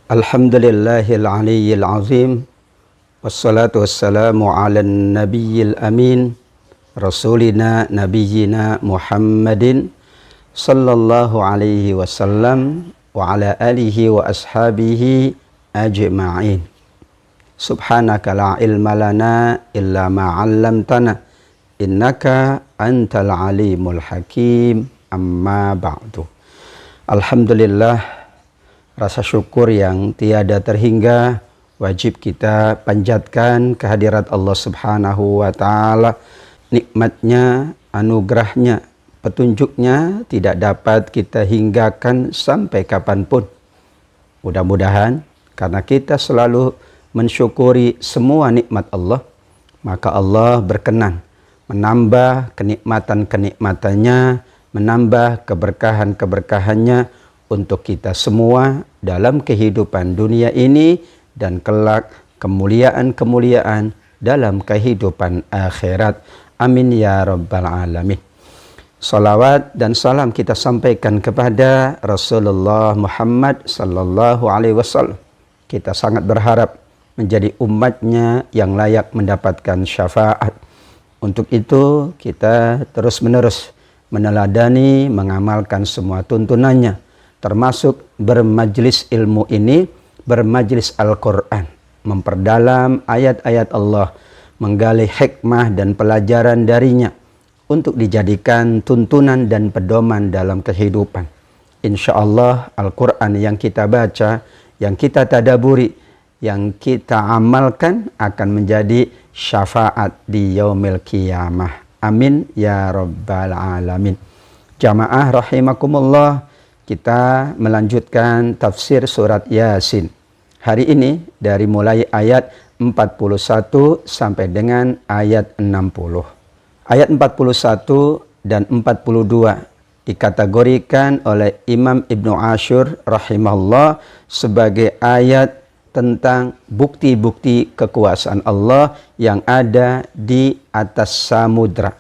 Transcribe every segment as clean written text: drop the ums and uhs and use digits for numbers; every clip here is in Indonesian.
Alhamdulillahil aliyyil azim. Wassalatu wassalamu ala nabiyyil amin. Rasulina nabiyyina Muhammadin sallallahu alaihi wasallam wa ala alihi wa ashabihi ajma'in. Subhanaka la ilma lana illa ma 'allamtana innaka antal alimul hakim. Amma ba'du. Alhamdulillah, rasa syukur yang tiada terhingga wajib kita panjatkan kehadirat Allah Subhanahu wa ta'ala. Nikmatnya, anugerahnya, petunjuknya tidak dapat kita hinggakan sampai kapanpun. Mudah-mudahan karena kita selalu mensyukuri semua nikmat Allah, maka Allah berkenan menambah kenikmatan-kenikmatannya, menambah keberkahan-keberkahannya untuk kita semua dalam kehidupan dunia ini dan kelak kemuliaan-kemuliaan dalam kehidupan akhirat. Amin ya rabbal alamin. Salawat dan salam kita sampaikan kepada Rasulullah Muhammad sallallahu alaihi wasallam. Kita sangat berharap menjadi umatnya yang layak mendapatkan syafaat. Untuk itu kita terus-menerus meneladani, mengamalkan semua tuntunannya, termasuk bermajlis ilmu ini, bermajlis Al-Quran, memperdalam ayat-ayat Allah, menggali hikmah dan pelajaran darinya untuk dijadikan tuntunan dan pedoman dalam kehidupan. Insya Allah Al-Quran yang kita baca, yang kita tadaburi, yang kita amalkan akan menjadi syafaat di yaumil qiyamah. Amin ya rabbal alamin. Jamaah rahimakumullah, kita melanjutkan tafsir surat Yasin. Hari ini dari mulai ayat 41 sampai dengan ayat 60. Ayat 41 dan 42 dikategorikan oleh Imam Ibnu Ashur rahimahullah sebagai ayat tentang bukti-bukti kekuasaan Allah yang ada di atas samudra.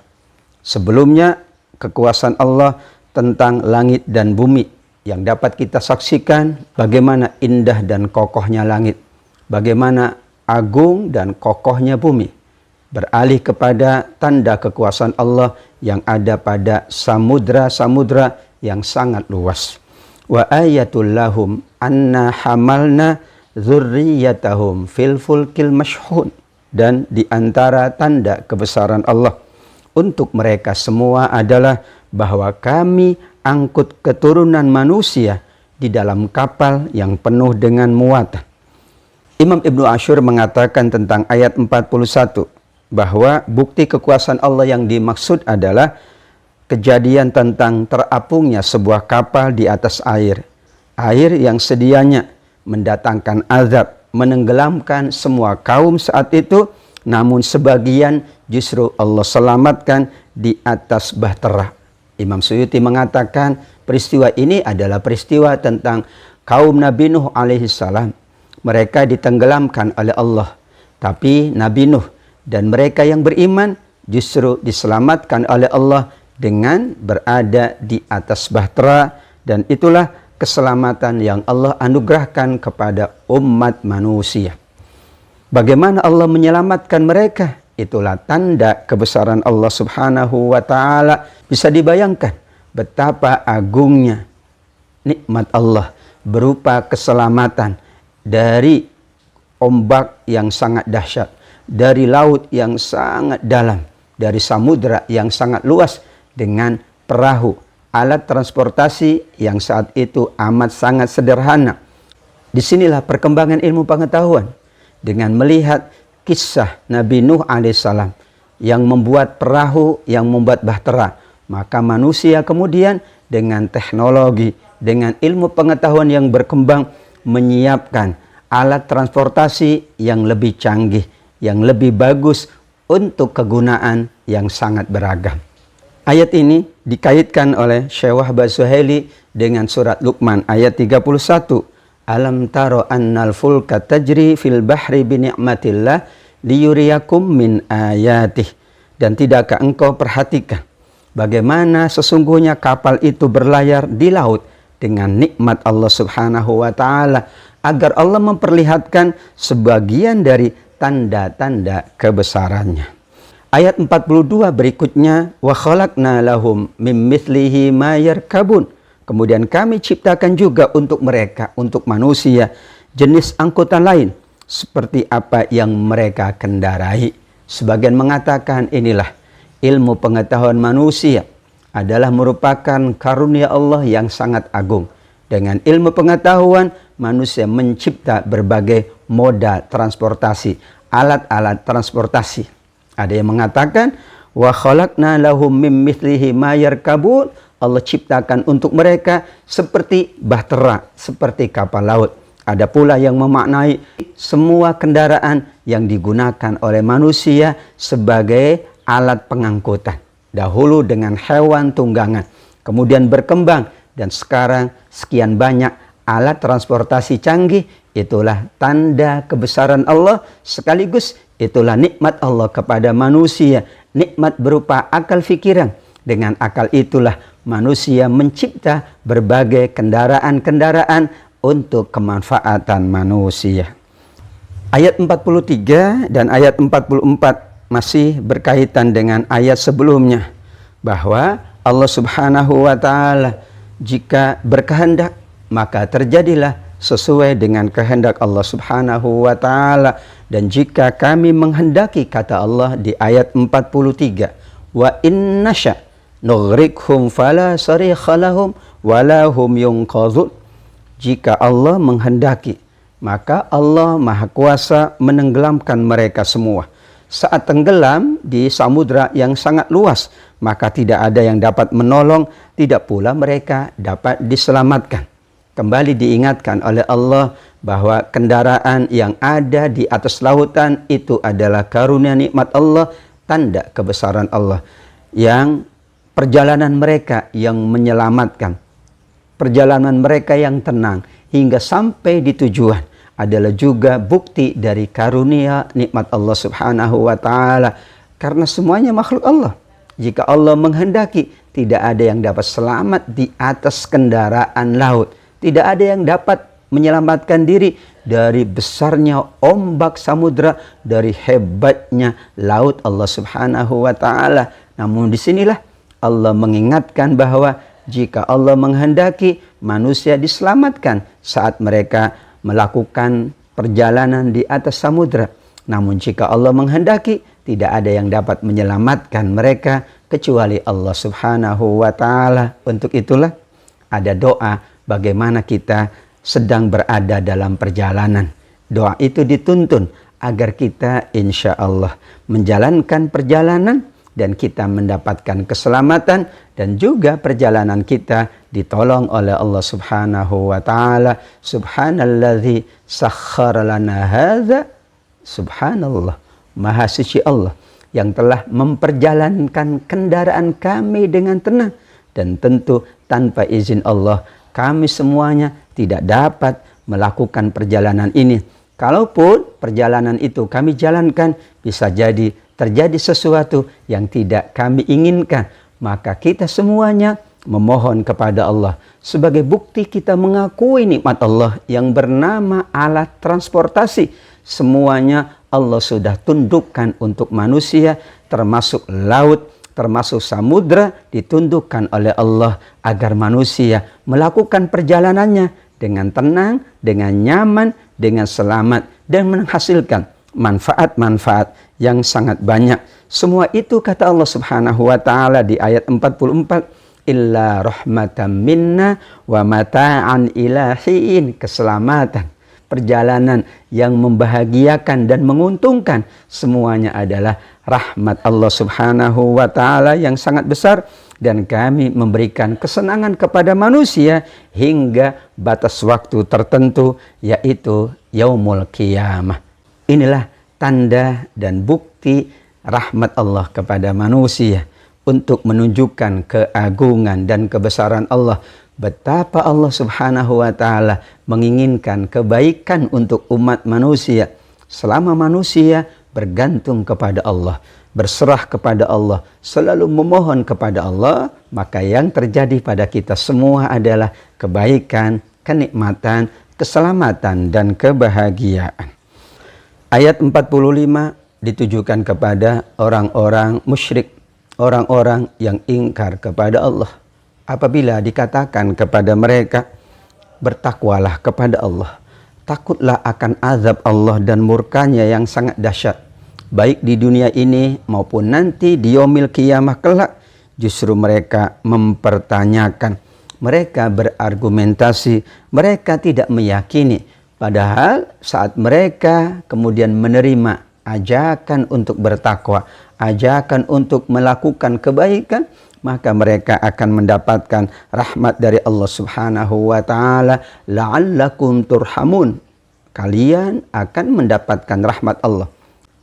Sebelumnya kekuasaan Allah tentang langit dan bumi yang dapat kita saksikan bagaimana indah dan kokohnya langit, bagaimana agung dan kokohnya bumi. Beralih kepada tanda kekuasaan Allah yang ada pada samudra-samudra yang sangat luas. Wa ayatul lahum anna hamalna dzurriyyatahum fil fulkil mashhun. Dan di antara tanda kebesaran Allah untuk mereka semua adalah bahwa kami angkut keturunan manusia di dalam kapal yang penuh dengan muatan. Imam Ibnu Ashur mengatakan tentang ayat 41 bahwa bukti kekuasaan Allah yang dimaksud adalah kejadian tentang terapungnya sebuah kapal di atas air. Air yang sedianya mendatangkan azab, menenggelamkan semua kaum saat itu, namun sebagian justru Allah selamatkan di atas bahtera. Imam Suyuti mengatakan peristiwa ini adalah peristiwa tentang kaum Nabi Nuh alaihissalam. Mereka ditenggelamkan oleh Allah. Tapi Nabi Nuh dan mereka yang beriman justru diselamatkan oleh Allah dengan berada di atas bahtera. Dan itulah keselamatan yang Allah anugerahkan kepada umat manusia. Bagaimana Allah menyelamatkan mereka? Itulah tanda kebesaran Allah Subhanahu wa ta'ala. Bisa dibayangkan betapa agungnya nikmat Allah berupa keselamatan dari ombak yang sangat dahsyat, dari laut yang sangat dalam, dari samudra yang sangat luas, dengan perahu, alat transportasi yang saat itu amat sangat sederhana. Disinilah perkembangan ilmu pengetahuan dengan melihat kisah Nabi Nuh alaihissalam yang membuat perahu, yang membuat bahtera. Maka manusia kemudian dengan teknologi, dengan ilmu pengetahuan yang berkembang, menyiapkan alat transportasi yang lebih canggih, yang lebih bagus untuk kegunaan yang sangat beragam. Ayat ini dikaitkan oleh Syekh Wahbah Suhaili dengan surat Luqman ayat 31. Alam taro annal fulka tajri fil bahri bi ni'matillah liyuriyakum min ayatih. Dan tidakkah engkau perhatikan bagaimana sesungguhnya kapal itu berlayar di laut dengan nikmat Allah Subhanahu wa ta'ala. agar Allah memperlihatkan sebagian dari tanda-tanda kebesarannya. Ayat 42 berikutnya, wa khalaqna lahum mim mithlihi ma yarkabun. Kemudian kami ciptakan juga untuk mereka, untuk manusia, jenis angkutan lain seperti apa yang mereka kendarai. Sebagian mengatakan inilah ilmu pengetahuan manusia adalah merupakan karunia Allah yang sangat agung. Dengan ilmu pengetahuan, manusia mencipta berbagai moda transportasi, alat-alat transportasi. Ada yang mengatakan, wa khalaqna lahum mim mithlihi ma yarkabun. Allah ciptakan untuk mereka seperti bahtera, seperti kapal laut. Ada pula yang memaknai semua kendaraan yang digunakan oleh manusia sebagai alat pengangkutan. Dahulu dengan hewan tunggangan, kemudian berkembang, dan sekarang sekian banyak alat transportasi canggih. Itulah tanda kebesaran Allah, sekaligus itulah nikmat Allah kepada manusia. Nikmat berupa akal fikiran. Dengan akal itulah manusia mencipta berbagai kendaraan-kendaraan untuk kemanfaatan manusia. Ayat 43 dan ayat 44 masih berkaitan dengan ayat sebelumnya, bahwa Allah Subhanahu wa taala jika berkehendak maka terjadilah sesuai dengan kehendak Allah Subhanahu wa taala, dan jika kami menghendaki, kata Allah di ayat 43, wa innasya nughrikhum fala sarikha lahum wala hum yunqadhun. Jika Allah menghendaki, maka Allah Maha Kuasa menenggelamkan mereka semua. Saat tenggelam di samudra yang sangat luas, maka tidak ada yang dapat menolong, tidak pula mereka dapat diselamatkan. Kembali diingatkan oleh Allah bahwa kendaraan yang ada di atas lautan itu adalah karunia nikmat Allah, tanda kebesaran Allah. Yang perjalanan mereka yang menyelamatkan, perjalanan mereka yang tenang hingga sampai di tujuan adalah juga bukti dari karunia nikmat Allah Subhanahu wa taala. Karena semuanya makhluk Allah. Jika Allah menghendaki, tidak ada yang dapat selamat di atas kendaraan laut. Tidak ada yang dapat menyelamatkan diri dari besarnya ombak samudra, dari hebatnya laut Allah Subhanahu wa taala. Namun disinilah Allah mengingatkan bahwa jika Allah menghendaki, manusia diselamatkan saat mereka melakukan perjalanan di atas samudra. Namun jika Allah menghendaki, tidak ada yang dapat menyelamatkan mereka kecuali Allah Subhanahu wa taala. Untuk itulah ada doa bagaimana kita sedang berada dalam perjalanan. Doa itu dituntun agar kita insya Allah menjalankan perjalanan dan kita mendapatkan keselamatan, dan juga perjalanan kita ditolong oleh Allah Subhanahu wa taala. Subhanalladzi sakhkhara lana hadza. Subhanallah, Maha suci Allah yang telah memperjalankan kendaraan kami dengan tenang, dan tentu tanpa izin Allah kami semuanya tidak dapat melakukan perjalanan ini. Kalaupun perjalanan itu kami jalankan, bisa jadi terjadi sesuatu yang tidak kami inginkan, maka kita semuanya memohon kepada Allah sebagai bukti kita mengakui nikmat Allah yang bernama alat transportasi. Semuanya Allah sudah tundukkan untuk manusia, termasuk laut, termasuk samudra, ditundukkan oleh Allah agar manusia melakukan perjalanannya dengan tenang, dengan nyaman, dengan selamat, dan menghasilkan manfaat-manfaat yang sangat banyak. Semua itu kata Allah Subhanahu wa taala di ayat 44, illa rahmatan minna wa mata'an ilahin. Keselamatan, perjalanan yang membahagiakan dan menguntungkan, semuanya adalah rahmat Allah Subhanahu wa taala yang sangat besar, dan kami memberikan kesenangan kepada manusia hingga batas waktu tertentu, yaitu yaumul qiyamah. Inilah tanda dan bukti rahmat Allah kepada manusia untuk menunjukkan keagungan dan kebesaran Allah. Betapa Allah Subhanahu wa taala menginginkan kebaikan untuk umat manusia. Selama manusia bergantung kepada Allah, berserah kepada Allah, selalu memohon kepada Allah, maka yang terjadi pada kita semua adalah kebaikan, kenikmatan, keselamatan dan kebahagiaan. Ayat 45 ditujukan kepada orang-orang musyrik, orang-orang yang ingkar kepada Allah. Apabila dikatakan kepada mereka, bertakwalah kepada Allah, takutlah akan azab Allah dan murkanya yang sangat dahsyat, baik di dunia ini maupun nanti di yaumil qiyamah kelak. Justru mereka mempertanyakan, mereka berargumentasi, mereka tidak meyakini. Padahal saat mereka kemudian menerima ajakan untuk bertakwa, ajakan untuk melakukan kebaikan, maka mereka akan mendapatkan rahmat dari Allah Subhanahu wa taala. La'allakum turhamun. Kalian akan mendapatkan rahmat Allah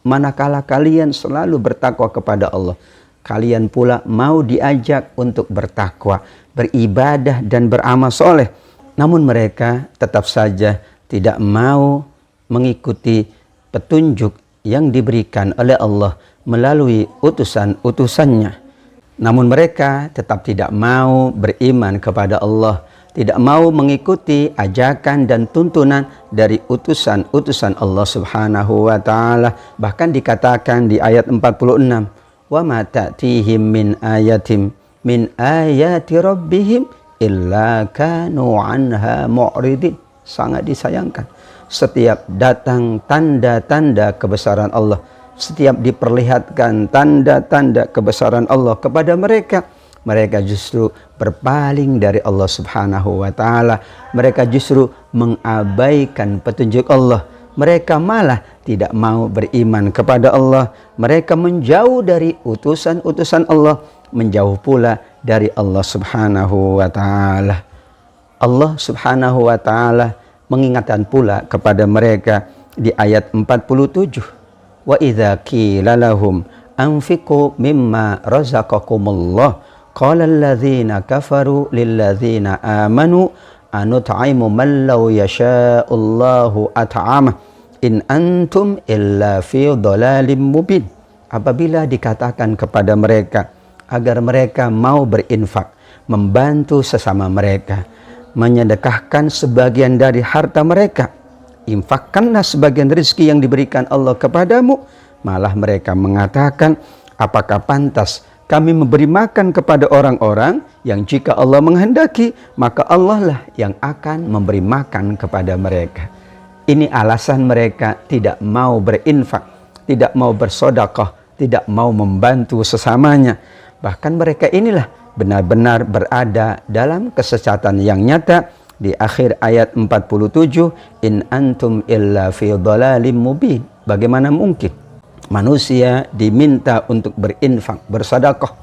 manakala kalian selalu bertakwa kepada Allah. Kalian pula mau diajak untuk bertakwa, beribadah dan beramal soleh. Namun mereka tetap saja tidak mau mengikuti petunjuk yang diberikan oleh Allah melalui utusan-utusannya. Namun mereka tetap tidak mau beriman kepada Allah, tidak mau mengikuti ajakan dan tuntunan dari utusan-utusan Allah Subhanahu wa taala. Bahkan dikatakan di ayat 46, wa ma ta'tihim min ayatim min ayati rabbihim illa kanu anha mu'ridin. Sangat disayangkan, setiap datang tanda-tanda kebesaran Allah, setiap diperlihatkan tanda-tanda kebesaran Allah kepada mereka, mereka justru berpaling dari Allah Subhanahu wa taala. Mereka justru mengabaikan petunjuk Allah. Mereka malah tidak mau beriman kepada Allah. Mereka menjauh dari utusan-utusan Allah, menjauh pula dari Allah Subhanahu wa taala. Allah Subhanahu wa taala mengingatkan pula kepada mereka di ayat 47. Wa idza qila lahum anfiqu mimma razaqakumullah qala alladzina kafaru lilladzina amanu anut'imu man law yasha'ullahu at'amah in antum illa fi dhalalim mubin. Apabila dikatakan kepada mereka agar mereka mau berinfak, membantu sesama mereka, menyedekahkan sebagian dari harta mereka, infakkanlah sebagian rezeki yang diberikan Allah kepadamu, malah mereka mengatakan, apakah pantas kami memberi makan kepada orang-orang yang jika Allah menghendaki, maka Allah lah yang akan memberi makan kepada mereka. Ini alasan mereka tidak mau berinfak, tidak mau bersedekah, tidak mau membantu sesamanya. Bahkan mereka inilah benar-benar berada dalam kesesatan yang nyata. Di akhir ayat 47, in antum illa fi dhalalim mubin. Bagaimana mungkin manusia diminta untuk berinfak, bersedekah,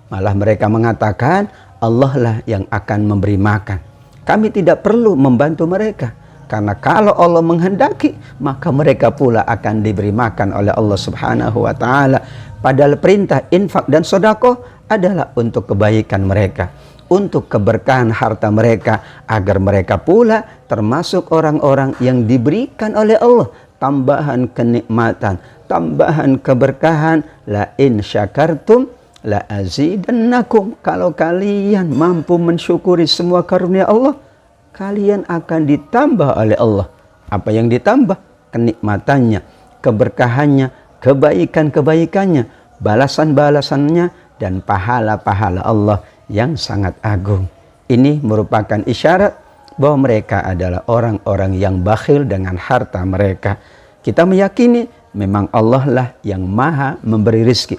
malah mereka mengatakan Allah lah yang akan memberi makan. Kami tidak perlu membantu mereka, karena kalau Allah menghendaki, maka mereka pula akan diberi makan oleh Allah Subhanahu wa taala. Padahal perintah infak dan sedekah adalah untuk kebaikan mereka, untuk keberkahan harta mereka, agar mereka pula termasuk orang-orang yang diberikan oleh Allah tambahan kenikmatan, tambahan keberkahan. La in syakartum la azidannakum. Kalau kalian mampu mensyukuri semua karunia Allah, kalian akan ditambah oleh Allah. Apa yang ditambah? Kenikmatannya, keberkahannya, kebaikan-kebaikannya, balasan-balasannya, dan pahala-pahala Allah yang sangat agung. Ini merupakan isyarat bahwa mereka adalah orang-orang yang bakhil dengan harta mereka. Kita meyakini memang Allah lah yang maha memberi rezeki.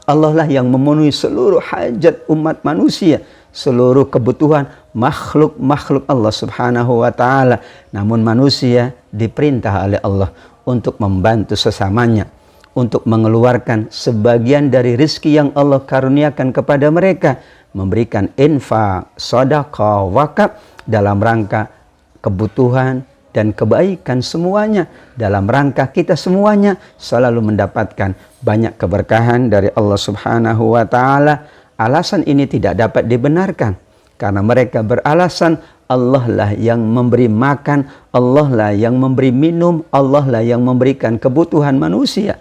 Allah lah yang memenuhi seluruh hajat umat manusia, seluruh kebutuhan makhluk-makhluk Allah Subhanahu wa taala. Namun manusia diperintah oleh Allah untuk membantu sesamanya, untuk mengeluarkan sebagian dari rezeki yang Allah karuniakan kepada mereka, memberikan infak, sedekah, wakaf dalam rangka kebutuhan dan kebaikan semuanya, dalam rangka kita semuanya selalu mendapatkan banyak keberkahan dari Allah Subhanahu wa taala. Alasan ini tidak dapat dibenarkan karena mereka beralasan Allah lah yang memberi makan, Allah lah yang memberi minum, Allah lah yang memberikan kebutuhan manusia.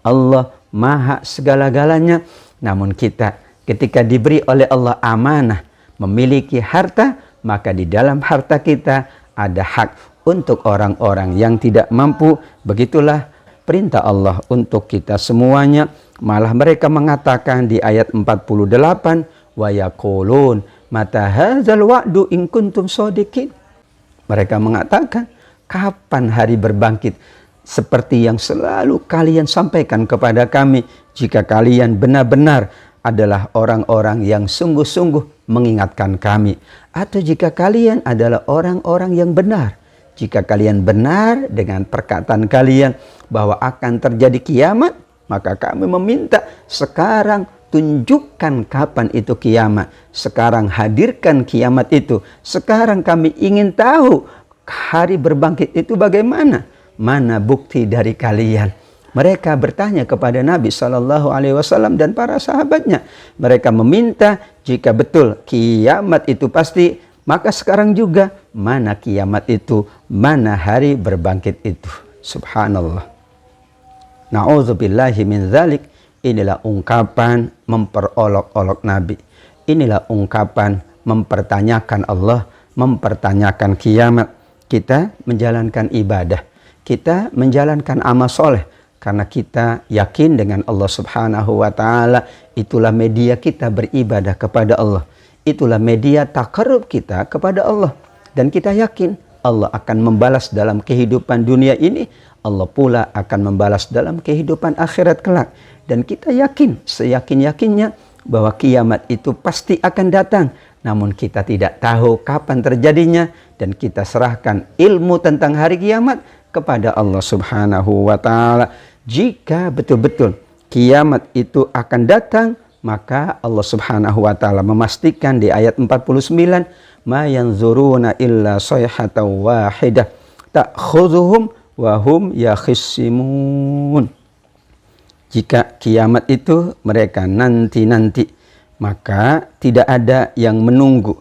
Allah maha segala-galanya. Namun kita ketika diberi oleh Allah amanah memiliki harta, maka di dalam harta kita ada hak untuk orang-orang yang tidak mampu. Begitulah perintah Allah untuk kita semuanya. Malah mereka mengatakan di ayat 48, wa yaqulun mata hadzal wa'du in kuntum shadiqin. Mereka mengatakan, kapan hari berbangkit seperti yang selalu kalian sampaikan kepada kami, jika kalian benar-benar adalah orang-orang yang sungguh-sungguh mengingatkan kami, atau jika kalian adalah orang-orang yang benar. Jika kalian benar dengan perkataan kalian bahwa akan terjadi kiamat, maka kami meminta sekarang tunjukkan kapan itu kiamat. Sekarang hadirkan kiamat itu. Sekarang kami ingin tahu hari berbangkit itu bagaimana. Mana bukti dari kalian? Mereka bertanya kepada Nabi SAW dan para sahabatnya. Mereka meminta jika betul kiamat itu pasti, maka sekarang juga mana kiamat itu, mana hari berbangkit itu. Subhanallah. Na'udzubillahi min dzalik. Inilah ungkapan memperolok-olok Nabi. Inilah ungkapan mempertanyakan Allah, mempertanyakan kiamat. Kita menjalankan ibadah, kita menjalankan amal soleh, karena kita yakin dengan Allah Subhanahu wa Ta'ala. Itulah media kita beribadah kepada Allah. Itulah media taqarrub kita kepada Allah. Dan kita yakin Allah akan membalas dalam kehidupan dunia ini. Allah pula akan membalas dalam kehidupan akhirat kelak. Dan kita yakin, seyakin-yakinnya bahwa kiamat itu pasti akan datang. Namun kita tidak tahu kapan terjadinya. Dan kita serahkan ilmu tentang hari kiamat kepada Allah Subhanahu wa Ta'ala. Jika betul-betul kiamat itu akan datang, maka Allah Subhanahu wa Ta'ala memastikan di ayat 49, ma yanzuruna illa sayhatan wahidah ta'khudhuhum wa hum yakhisimun. Jika kiamat itu mereka nanti-nanti, maka tidak ada yang menunggu,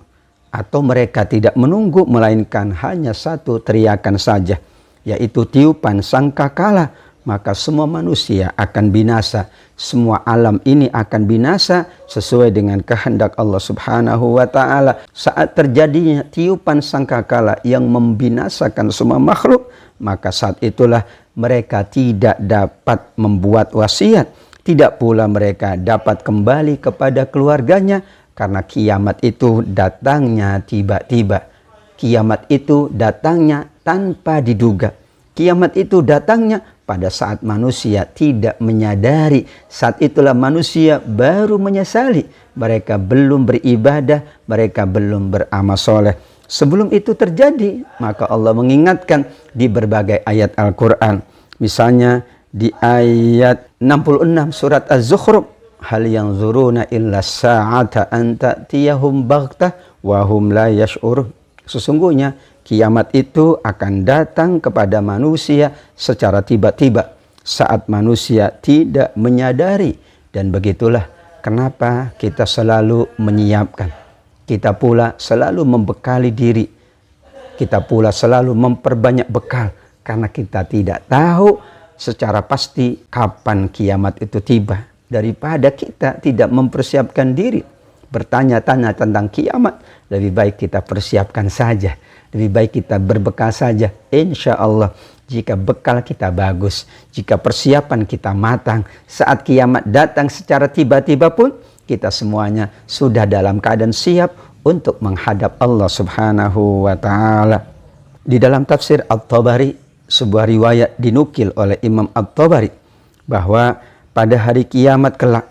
atau mereka tidak menunggu melainkan hanya satu teriakan saja, yaitu tiupan sangkakala. Maka semua manusia akan binasa. Semua alam ini akan binasa sesuai dengan kehendak Allah Subhanahu wa Ta'ala. Saat terjadinya tiupan sangkakala yang membinasakan semua makhluk, maka saat itulah mereka tidak dapat membuat wasiat. Tidak pula mereka dapat kembali kepada keluarganya, karena kiamat itu datangnya tiba-tiba. Kiamat itu datangnya tanpa diduga. Kiamat itu datangnya pada saat manusia tidak menyadari. Saat itulah manusia baru menyesali. Mereka belum beribadah, mereka belum beramal soleh. Sebelum itu terjadi, maka Allah mengingatkan di berbagai ayat Al-Quran. Misalnya di ayat 66 surat Az-Zukhruf, hal yanzuruna illa sa'ata an ta'tiyahum baghtah wa hum la yash'urun. Sesungguhnya kiamat itu akan datang kepada manusia secara tiba-tiba saat manusia tidak menyadari. Dan begitulah kenapa kita selalu menyiapkan. Kita pula selalu membekali diri. Kita pula selalu memperbanyak bekal, karena kita tidak tahu secara pasti kapan kiamat itu tiba. Daripada kita tidak mempersiapkan diri bertanya-tanya tentang kiamat, lebih baik kita persiapkan saja. Lebih baik kita berbekal saja. Insya Allah, jika bekal kita bagus, jika persiapan kita matang, saat kiamat datang secara tiba-tiba pun, kita semuanya sudah dalam keadaan siap untuk menghadap Allah Subhanahu wa Ta'ala. Di dalam tafsir At-Tabari, sebuah riwayat dinukil oleh Imam At-Tabari, bahwa pada hari kiamat kelak,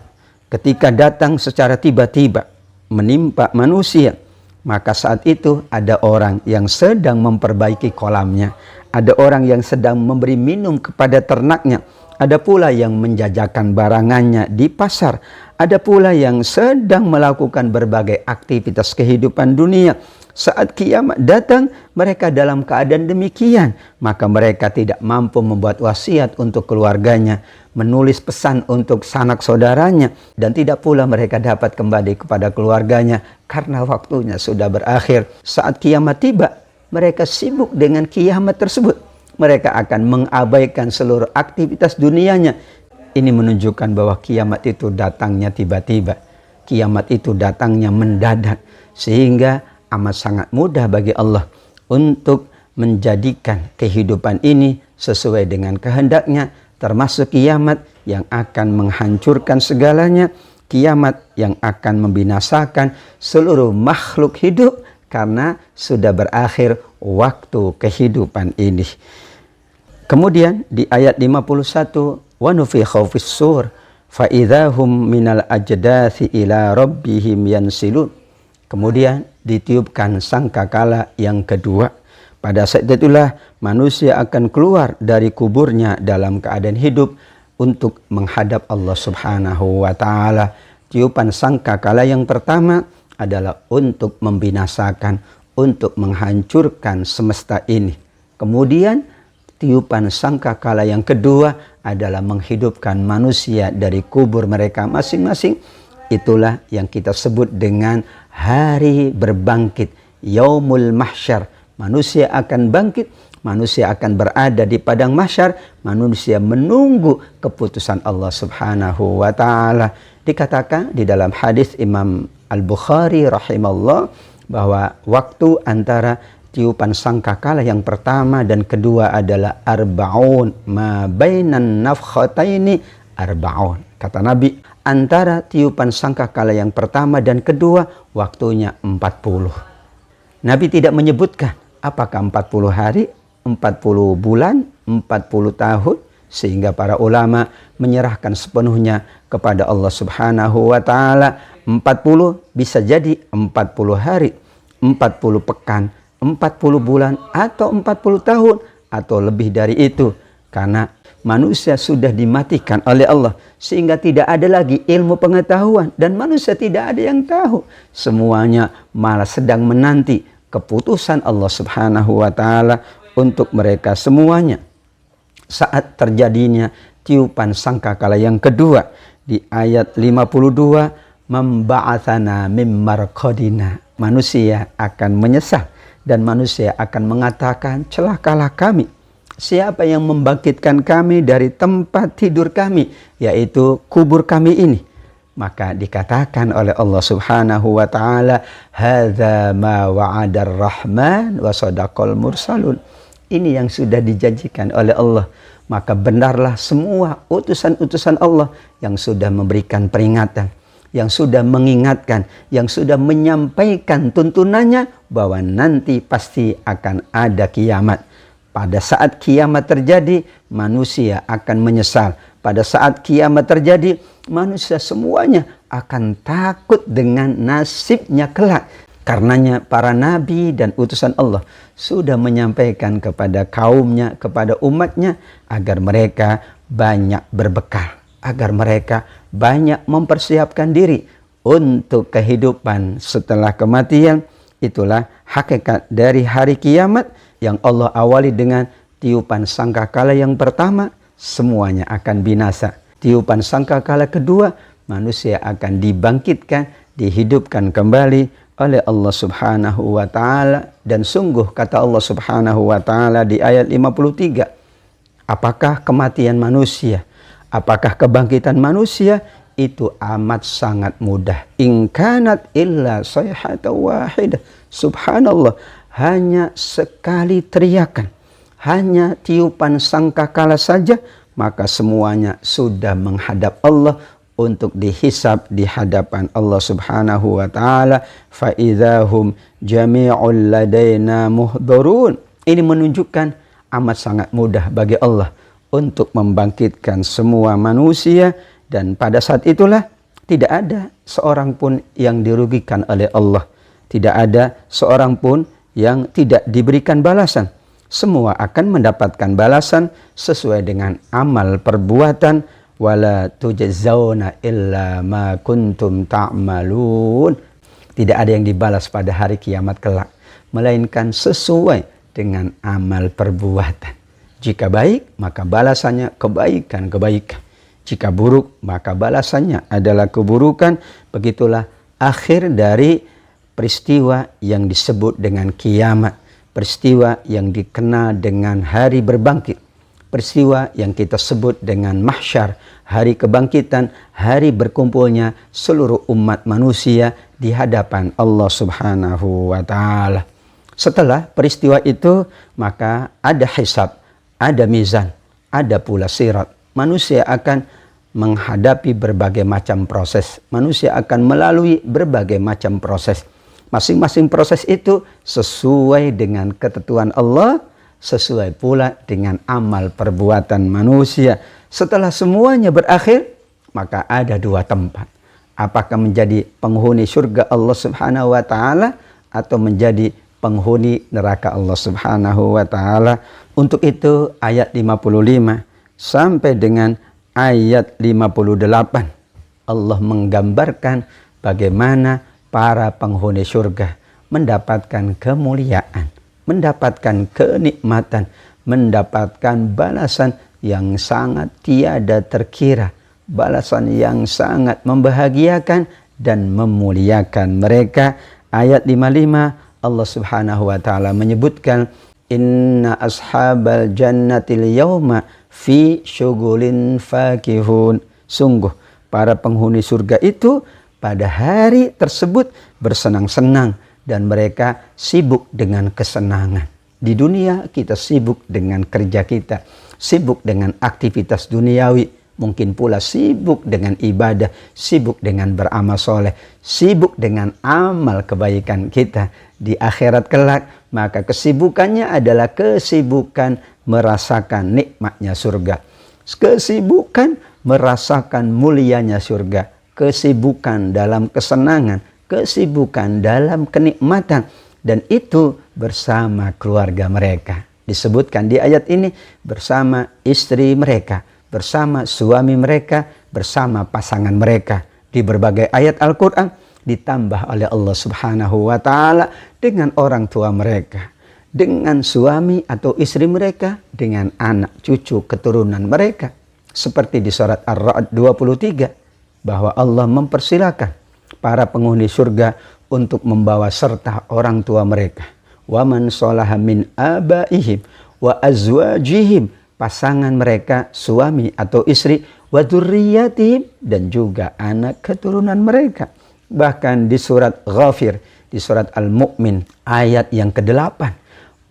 ketika datang secara tiba-tiba menimpa manusia, maka saat itu ada orang yang sedang memperbaiki kolamnya, ada orang yang sedang memberi minum kepada ternaknya, ada pula yang menjajakan barangannya di pasar, ada pula yang sedang melakukan berbagai aktivitas kehidupan dunia. Saat kiamat datang, mereka dalam keadaan demikian, maka mereka tidak mampu membuat wasiat untuk keluarganya, menulis pesan untuk sanak saudaranya, dan tidak pula mereka dapat kembali kepada keluarganya karena waktunya sudah berakhir. Saat kiamat tiba, mereka sibuk dengan kiamat tersebut. Mereka akan mengabaikan seluruh aktivitas dunianya. Ini menunjukkan bahwa kiamat itu datangnya tiba-tiba. Kiamat itu datangnya mendadak, sehingga amat sangat mudah bagi Allah untuk menjadikan kehidupan ini sesuai dengan kehendaknya, termasuk kiamat yang akan menghancurkan segalanya, kiamat yang akan membinasakan seluruh makhluk hidup karena sudah berakhir waktu kehidupan ini. Kemudian di ayat 51, wa nufikha fis sur fa idzahum minal ajdathi ila rabbihim yansilun. Kemudian ditiupkan sangkakala yang kedua. Pada saat itulah manusia akan keluar dari kuburnya dalam keadaan hidup untuk menghadap Allah Subhanahu wa taala. Tiupan sangkakala yang pertama adalah untuk membinasakan, untuk menghancurkan semesta ini. Kemudian tiupan sangkakala yang kedua adalah menghidupkan manusia dari kubur mereka masing-masing. Itulah yang kita sebut dengan hari berbangkit, Yaumul Mahsyar. Manusia akan bangkit, manusia akan berada di padang mahsyar, manusia menunggu keputusan Allah Subhanahu wa taala. Dikatakan di dalam hadis Imam Al-Bukhari rahimahullah bahwa waktu antara tiupan sangkakala yang pertama dan kedua adalah arba'un, ma bainan nafkhataini arba'un. Kata Nabi, antara tiupan sangkakala yang pertama dan kedua waktunya 40. Nabi tidak menyebutkan apakah 40 hari, 40 bulan, 40 tahun, sehingga para ulama menyerahkan sepenuhnya kepada Allah Subhanahu wa taala. 40 bisa jadi 40 hari, 40 pekan, 40 bulan, atau 40 tahun, atau lebih dari itu. Karena manusia sudah dimatikan oleh Allah, sehingga tidak ada lagi ilmu pengetahuan, dan manusia tidak ada yang tahu. Semuanya malah sedang menanti keputusan Allah Subhanahu wa taala untuk mereka semuanya. Saat terjadinya tiupan sangkakala yang kedua di ayat 52, memba'atsana mim marqadina. Manusia akan menyesal dan manusia akan mengatakan, celakalah kami. Siapa yang membangkitkan kami dari tempat tidur kami, yaitu kubur kami ini? Maka dikatakan oleh Allah Subhanahu wa taala, hadza ma wa'adar rahman wa sadaqal mursalun. Ini yang sudah dijanjikan oleh Allah. Maka benarlah semua utusan-utusan Allah yang sudah memberikan peringatan, yang sudah mengingatkan, yang sudah menyampaikan tuntunannya bahwa nanti pasti akan ada kiamat. Pada saat kiamat terjadi, manusia akan menyesal. Pada saat kiamat terjadi, manusia semuanya akan takut dengan nasibnya kelak. Karenanya para nabi dan utusan Allah sudah menyampaikan kepada kaumnya, kepada umatnya, agar mereka banyak berbekal, agar mereka banyak mempersiapkan diri untuk kehidupan setelah kematian. Itulah hakikat dari hari kiamat yang Allah awali dengan tiupan sangkakala yang pertama, semuanya akan binasa. Tiupan sangkakala kedua, manusia akan dibangkitkan, dihidupkan kembali oleh Allah Subhanahu wa taala. Dan sungguh kata Allah Subhanahu wa taala di ayat 53, apakah kematian manusia, apakah kebangkitan manusia itu amat sangat mudah. In kanat illa sayhatan wahidah. Subhanallah, hanya sekali teriakan, hanya tiupan sangkakala saja, maka semuanya sudah menghadap Allah untuk dihisab di hadapan Allah Subhanahu wa taala. Fa idzahum jami'ul ladaina muhdharun. Ini menunjukkan amat sangat mudah bagi Allah untuk membangkitkan semua manusia, dan pada saat itulah tidak ada seorang pun yang dirugikan oleh Allah. Tidak ada seorang pun yang tidak diberikan balasan. Semua akan mendapatkan balasan sesuai dengan amal perbuatan. Wala tujzauna illa ma kuntum ta'malun. Tidak ada yang dibalas pada hari kiamat kelak, melainkan sesuai dengan amal perbuatan. Jika baik, maka balasannya kebaikan-kebaikan. Jika buruk, maka balasannya adalah keburukan. Begitulah akhir dari peristiwa yang disebut dengan kiamat, peristiwa yang dikenal dengan hari berbangkit, peristiwa yang kita sebut dengan mahsyar, hari kebangkitan, hari berkumpulnya seluruh umat manusia di hadapan Allah Subhanahu wa taala. Setelah peristiwa itu, maka ada hisab, ada mizan, ada pula sirat. Manusia akan menghadapi berbagai macam proses. Manusia akan melalui berbagai macam proses. Masing-masing proses itu sesuai dengan ketentuan Allah, sesuai pula dengan amal perbuatan manusia. Setelah semuanya berakhir, maka ada dua tempat. Apakah menjadi penghuni surga Allah Subhanahu wa taala atau menjadi penghuni neraka Allah Subhanahu wa taala. Untuk itu ayat 55 sampai dengan ayat 58 Allah menggambarkan bagaimana para penghuni surga mendapatkan kemuliaan, mendapatkan kenikmatan, mendapatkan balasan yang sangat tiada terkira, balasan yang sangat membahagiakan dan memuliakan mereka. Ayat 55 Allah Subhanahu wa taala menyebutkan, inna ashabal jannatil yawma fi syughulin fakihun. Sungguh para penghuni surga itu pada hari tersebut bersenang-senang dan mereka sibuk dengan kesenangan. Di dunia kita sibuk dengan kerja kita, sibuk dengan aktivitas duniawi, mungkin pula sibuk dengan ibadah, sibuk dengan beramal soleh, sibuk dengan amal kebaikan kita. Di akhirat kelak, maka kesibukannya adalah kesibukan merasakan nikmatnya surga, kesibukan merasakan mulianya surga, kesibukan dalam kesenangan, kesibukan dalam kenikmatan, dan itu bersama keluarga mereka. Disebutkan di ayat ini bersama istri mereka, bersama suami mereka, bersama pasangan mereka. Di berbagai ayat Al-Quran ditambah oleh Allah Subhanahu wa taala dengan orang tua mereka, dengan suami atau istri mereka, dengan anak cucu keturunan mereka. Seperti di surat Ar-Ra'd 23 bahwa Allah mempersilakan para penghuni surga untuk membawa serta orang tua mereka. Wa man sholaha min abaihim wa azwajihim, pasangan mereka, suami atau istri, wa dzurriyyatihim, dan juga anak keturunan mereka. Bahkan di surat Ghafir, di surat Al-Mu'min ayat yang ke-8,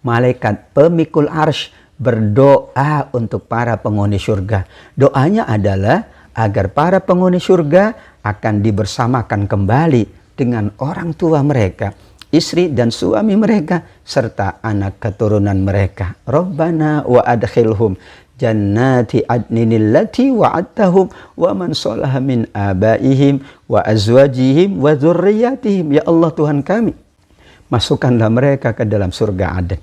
malaikat pemikul arsy berdoa untuk para penghuni surga. Doanya adalah agar para penghuni surga akan dibersamakan kembali dengan orang tua mereka, istri dan suami mereka, serta anak keturunan mereka. Rabbana wa adkhilhum jannati adninil lati wa'adtahum wa man sholaha min abaihim wa azwajihim wa dzurriyyatihim. Ya Allah Tuhan kami, masukkanlah mereka ke dalam surga Aden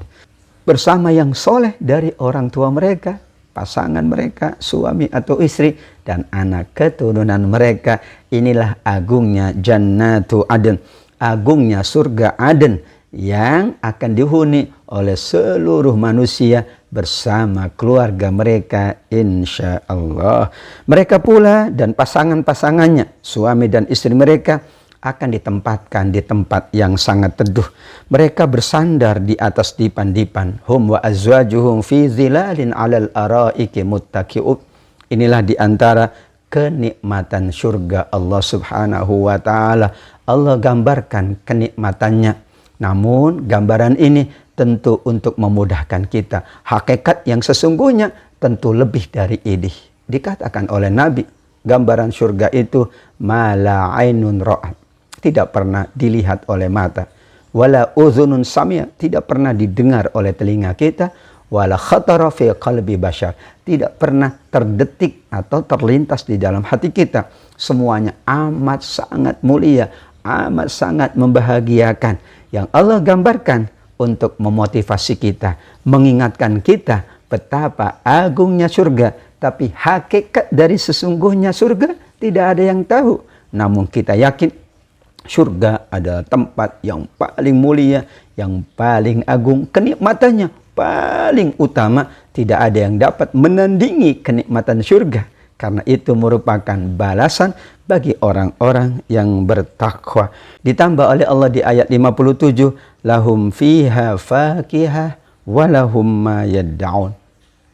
bersama yang soleh dari orang tua mereka, pasangan mereka, suami atau istri, dan anak keturunan mereka. Inilah agungnya Jannatu Aden, agungnya surga Aden yang akan dihuni oleh seluruh manusia bersama keluarga mereka, insya Allah. Mereka pula dan pasangan-pasangannya, suami dan istri mereka, akan ditempatkan di tempat yang sangat teduh. Mereka bersandar di atas dipan-dipan. Hum wa azwajuhum fi zilalin alal araiki muttaqi'un. Inilah di antara kenikmatan surga Allah Subhanahu wa taala. Allah gambarkan kenikmatannya. Namun gambaran ini tentu untuk memudahkan kita. Hakikat yang sesungguhnya tentu lebih dari ini. Dikatakan oleh Nabi, gambaran surga itu mala ainun ra'at, tidak pernah dilihat oleh mata, wala uzunun samia, tidak pernah didengar oleh telinga kita, wala khatara fi qalbi bashar, tidak pernah terdetik atau terlintas di dalam hati kita. Semuanya amat sangat mulia, amat sangat membahagiakan, yang Allah gambarkan untuk memotivasi kita, mengingatkan kita betapa agungnya surga. Tapi hakikat dari sesungguhnya surga tidak ada yang tahu. Namun kita yakin surga adalah tempat yang paling mulia, yang paling agung, kenikmatannya paling utama. Tidak ada yang dapat menandingi kenikmatan surga. Karena itu merupakan balasan bagi orang-orang yang bertakwa. Ditambah oleh Allah di ayat 57, lahum fiha fakihah wa lahum ma yadda'un.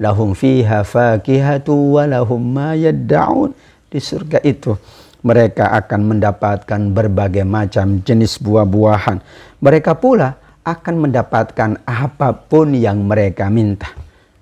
Lahum fiha fakihatu wa lahum ma yadda'un. Di surga itu mereka akan mendapatkan berbagai macam jenis buah-buahan. Mereka pula akan mendapatkan apapun yang mereka minta.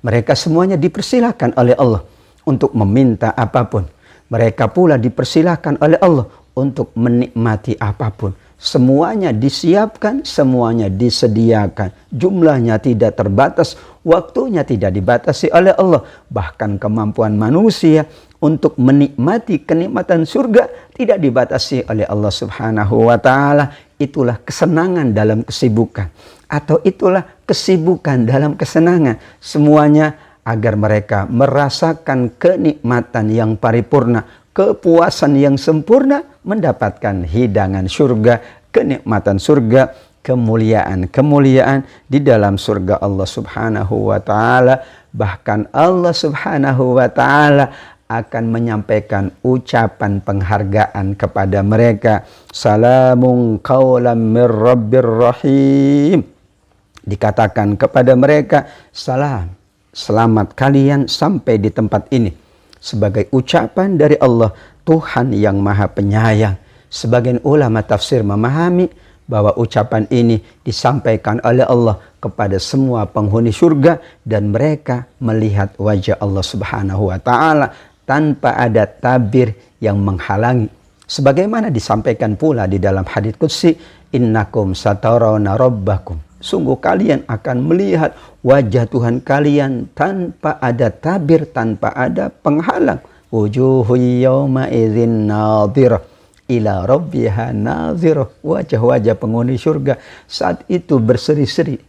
Mereka semuanya dipersilahkan oleh Allah untuk meminta apapun. Mereka pula dipersilahkan oleh Allah untuk menikmati apapun. Semuanya disiapkan, semuanya disediakan. Jumlahnya tidak terbatas, waktunya tidak dibatasi oleh Allah. Bahkan kemampuan manusia untuk menikmati kenikmatan surga tidak dibatasi oleh Allah Subhanahu wa Ta'ala. Itulah kesenangan dalam kesibukan, atau itulah kesibukan dalam kesenangan. Semuanya agar mereka merasakan kenikmatan yang paripurna, kepuasan yang sempurna, mendapatkan hidangan surga, kenikmatan surga, kemuliaan-kemuliaan di dalam surga Allah Subhanahu wa Ta'ala. Bahkan Allah Subhanahu wa Ta'ala akan menyampaikan ucapan penghargaan kepada mereka. Salamun qawlan mir rabbir rahim. Dikatakan kepada mereka, salam, selamat kalian sampai di tempat ini, sebagai ucapan dari Allah, Tuhan yang Maha Penyayang. Sebagian ulama tafsir memahami bahwa ucapan ini disampaikan oleh Allah kepada semua penghuni surga, dan mereka melihat wajah Allah Subhanahu wa Ta'ala tanpa ada tabir yang menghalangi. Sebagaimana disampaikan pula di dalam hadits qudsi, innakum satarawna rabbakum. Sungguh kalian akan melihat wajah Tuhan kalian tanpa ada tabir, tanpa ada penghalang. Wujuhu yawma idzin nadhirah ila rabbiha nadhirah. Wajah-wajah penghuni surga saat itu berseri-seri,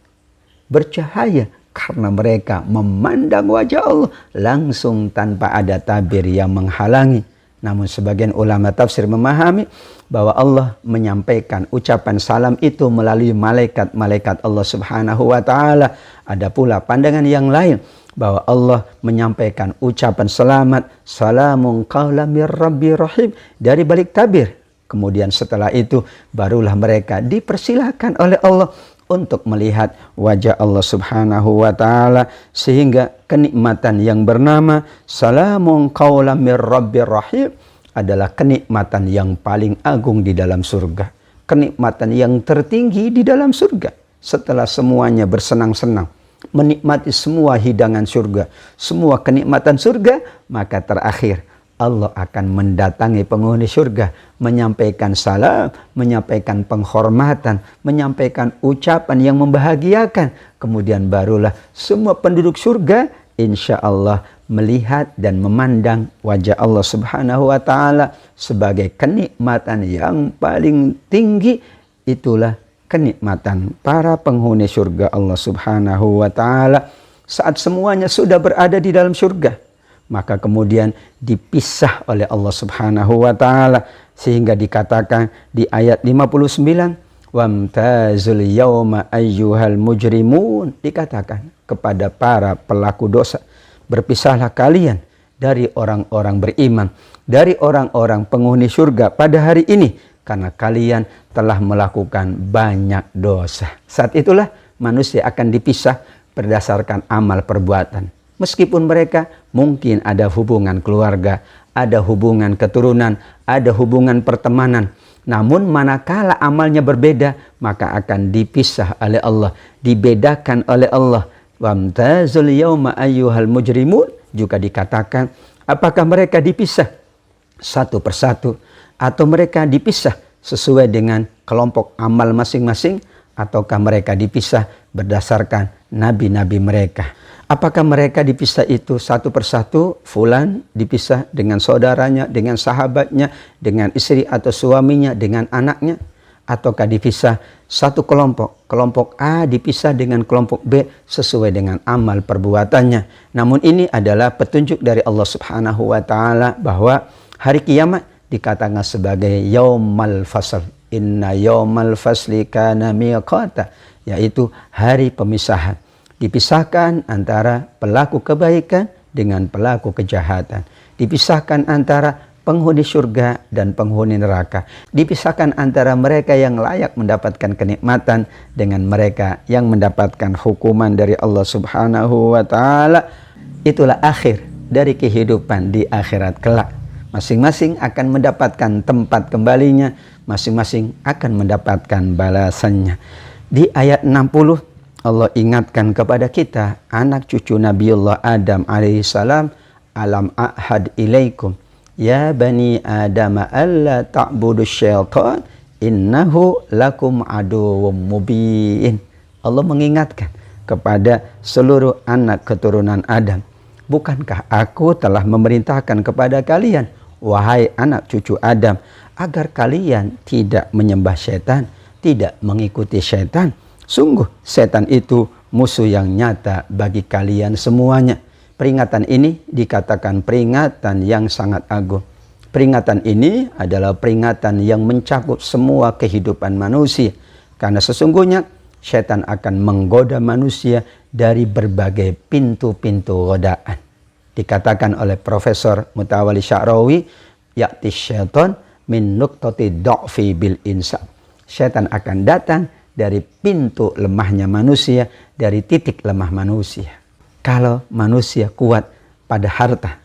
bercahaya, karena mereka memandang wajah Allah langsung tanpa ada tabir yang menghalangi. Namun sebagian ulama tafsir memahami bahwa Allah menyampaikan ucapan salam itu melalui malaikat-malaikat Allah Subhanahu wa Ta'ala. Ada pula pandangan yang lain bahwa Allah menyampaikan ucapan selamat, salamun qawlan mir rabbir rahim, dari balik tabir. Kemudian setelah itu barulah mereka dipersilahkan oleh Allah untuk melihat wajah Allah Subhanahu wa Ta'ala, sehingga kenikmatan yang bernama salamun qawlan mir rabbir rahim adalah kenikmatan yang paling agung di dalam surga, kenikmatan yang tertinggi di dalam surga. Setelah semuanya bersenang-senang menikmati semua hidangan surga, semua kenikmatan surga, maka terakhir Allah akan mendatangi penghuni surga, menyampaikan salam, menyampaikan penghormatan, menyampaikan ucapan yang membahagiakan. Kemudian barulah semua penduduk surga insya Allah melihat dan memandang wajah Allah Subhanahu wa Ta'ala sebagai kenikmatan yang paling tinggi. Itulah kenikmatan para penghuni surga Allah Subhanahu wa Ta'ala. Saat semuanya sudah berada di dalam surga, maka kemudian dipisah oleh Allah Subhanahu wa Ta'ala, sehingga dikatakan di ayat 59, wamtazul yawma ayyuhal mujrimun, dikatakan kepada para pelaku dosa, berpisahlah kalian dari orang-orang beriman, dari orang-orang penghuni surga pada hari ini, karena kalian telah melakukan banyak dosa. Saat itulah manusia akan dipisah berdasarkan amal perbuatan. Meskipun mereka mungkin ada hubungan keluarga, ada hubungan keturunan, ada hubungan pertemanan, namun manakala amalnya berbeda, maka akan dipisah oleh Allah, dibedakan oleh Allah. Wamtazul yawma ayyuhal mujrimun, juga dikatakan apakah mereka dipisah satu persatu, atau mereka dipisah sesuai dengan kelompok amal masing-masing, ataukah mereka dipisah berdasarkan nabi-nabi mereka. Apakah mereka dipisah itu satu persatu? Fulan dipisah dengan saudaranya, dengan sahabatnya, dengan istri atau suaminya, dengan anaknya? Ataukah dipisah satu kelompok? Kelompok A dipisah dengan kelompok B sesuai dengan amal perbuatannya. Namun ini adalah petunjuk dari Allah Subhanahu wa Ta'ala bahwa hari kiamat dikatakan sebagai yaumal fasl. Inna yaumal fasli kana miqata, yaitu hari pemisahan. Dipisahkan antara pelaku kebaikan dengan pelaku kejahatan. Dipisahkan antara penghuni surga dan penghuni neraka. Dipisahkan antara mereka yang layak mendapatkan kenikmatan dengan mereka yang mendapatkan hukuman dari Allah Subhanahu wa Ta'ala. Itulah akhir dari kehidupan di akhirat kelak. Masing-masing akan mendapatkan tempat kembalinya, masing-masing akan mendapatkan balasannya. Di ayat 60 Allah ingatkan kepada kita, anak cucu Nabiullah Adam alaihissalam, alam ahad ilaikum ya bani Adam alla ta'budu syaitan innahu lakum aduwwum mubin. Allah mengingatkan kepada seluruh anak keturunan Adam, bukankah aku telah memerintahkan kepada kalian, wahai anak cucu Adam, agar kalian tidak menyembah syaitan, tidak mengikuti syaitan. Sungguh setan itu musuh yang nyata bagi kalian semuanya. Peringatan ini dikatakan peringatan yang sangat agung. Peringatan ini adalah peringatan yang mencakup semua kehidupan manusia. Karena sesungguhnya setan akan menggoda manusia dari berbagai pintu-pintu godaan. Dikatakan oleh Profesor Mutawalli Sya'rawi, ya'ti syaitan min nuqtati da'fi bil insan. Setan akan datang dari pintu lemahnya manusia, dari titik lemah manusia. Kalau manusia kuat pada harta,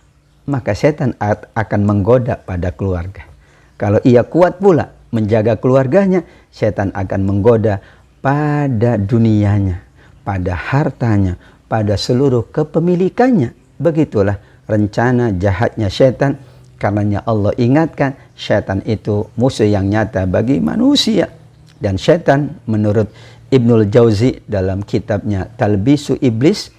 maka setan akan menggoda pada keluarga. Kalau ia kuat pula menjaga keluarganya, setan akan menggoda pada dunianya, pada hartanya, pada seluruh kepemilikannya. Begitulah rencana jahatnya setan. Karenanya Allah ingatkan, setan itu musuh yang nyata bagi manusia. Dan setan menurut Ibnul Jauzi dalam kitabnya Talbisu Iblis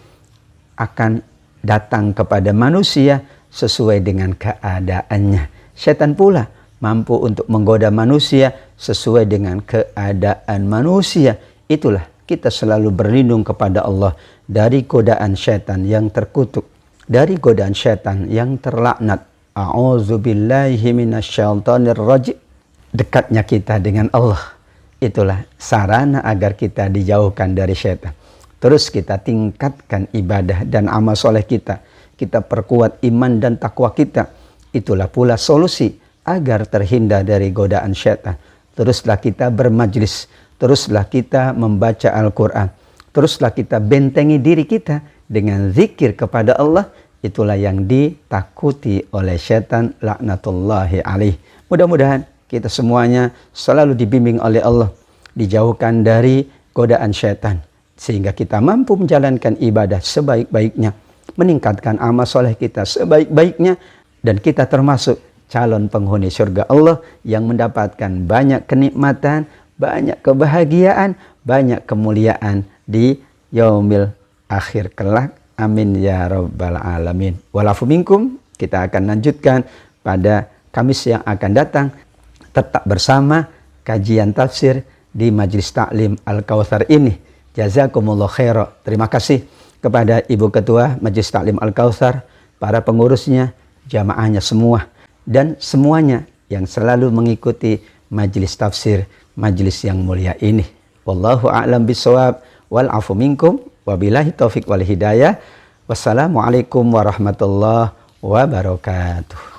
akan datang kepada manusia sesuai dengan keadaannya. Setan pula mampu untuk menggoda manusia sesuai dengan keadaan manusia. Itulah kita selalu berlindung kepada Allah dari godaan setan yang terkutuk, dari godaan setan yang terlaknat. A'udzubillahi minasyaitonir rajim. Dekatnya kita dengan Allah, itulah sarana agar kita dijauhkan dari syaitan. Terus kita tingkatkan ibadah dan amal soleh kita. Kita perkuat iman dan takwa kita. Itulah pula solusi agar terhindar dari godaan syaitan. Teruslah kita bermajlis. Teruslah kita membaca Al-Quran. Teruslah kita bentengi diri kita dengan zikir kepada Allah. Itulah yang ditakuti oleh syaitan, laknatullahi alaih. Mudah-mudahan kita semuanya selalu dibimbing oleh Allah, dijauhkan dari godaan syaitan, sehingga kita mampu menjalankan ibadah sebaik-baiknya, meningkatkan amal soleh kita sebaik-baiknya, dan kita termasuk calon penghuni surga Allah yang mendapatkan banyak kenikmatan, banyak kebahagiaan, banyak kemuliaan di yaumil akhir kelak. Amin ya rabbal alamin. Walafu minkum. Kita akan lanjutkan pada Kamis yang akan datang. Tetap bersama kajian tafsir di Majelis Ta'lim Al-Kautsar ini. Jazakumullah khairan. Terima kasih kepada Ibu Ketua Majelis Ta'lim Al-Kautsar, para pengurusnya, jamaahnya semua, dan semuanya yang selalu mengikuti majelis tafsir, majelis yang mulia ini. Wallahu a'lam bishawab, wal afu minkum, wabillahi taufiq wal hidayah. Wassalamualaikum warahmatullahi wabarakatuh.